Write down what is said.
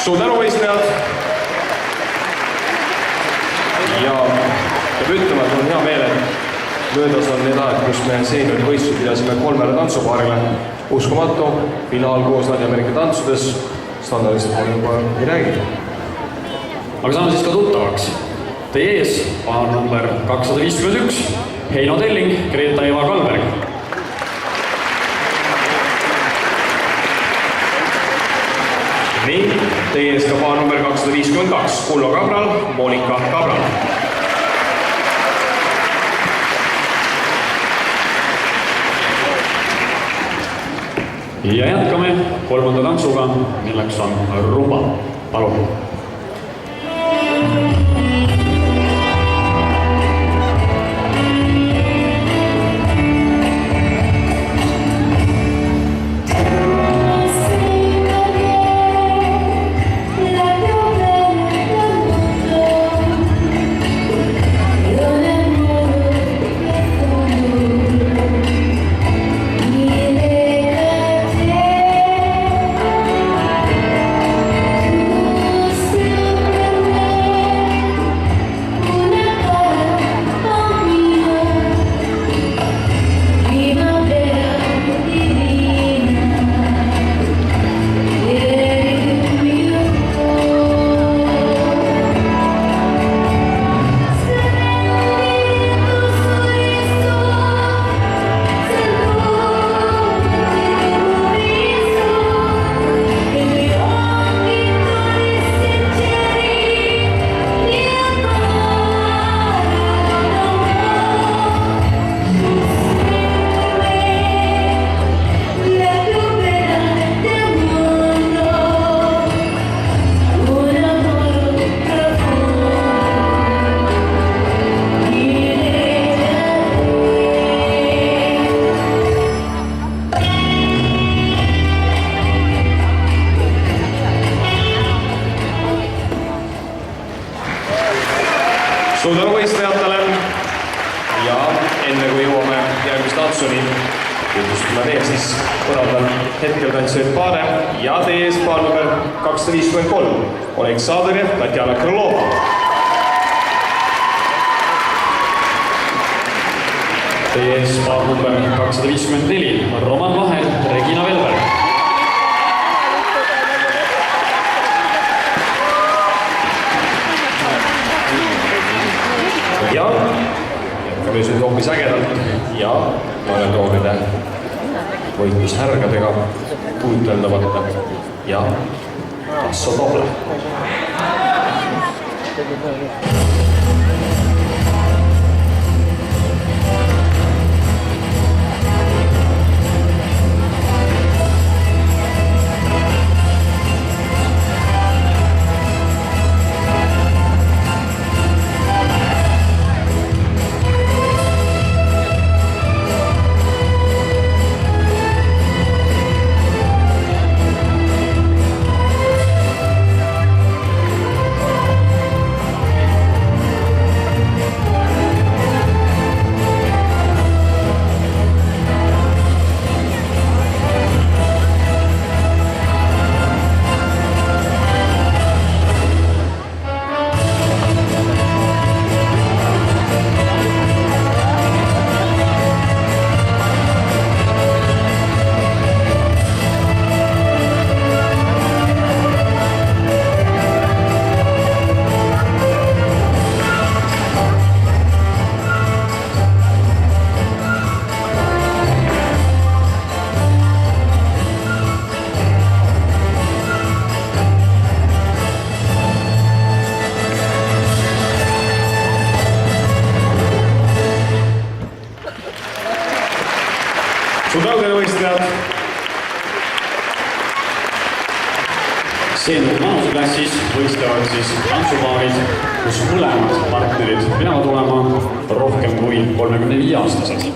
Suur tänu, võistlejad! Ja peab ütlema, et on hea meel, et möödas on need ajad, kus me seeniori võistlusi pidasime 3 tantsupaarile. Uskumatu, finaal koos Ladja-Ameerika tantsudes, standardist juba ei räägi. Aga saame siis ka tuttavaks. Teie ees paar number 251, Heino Telling, Greta Eva Kalberg. Nii, teie ees ka paar number 252, Kullo Kabral, Monika Kabral. Ja jätkame 3. tantsuga, milleks on rumba. Palun! Suur tänu võistlejatele ja enne kui jõuame järgmist tantsuni, tutvustame teie siis põrandal hetkel tantsijaid paare ja teie ees paar number 253, Oleksandr ja Tatjana Krõlova. Teie ees paar number 254, Roman Vahel, Regina Velberg. Ja jätkame nüüd hoopis ägedalt ja toonide võitlushärgadega kujuteldavate ja Passo Doble. Suur tänu teile võistlejad! Seeniori vanuseklassis võistlevad siis tantsupaarid, kus mõlemad partnerid peavad olema rohkem kui 35-aastased.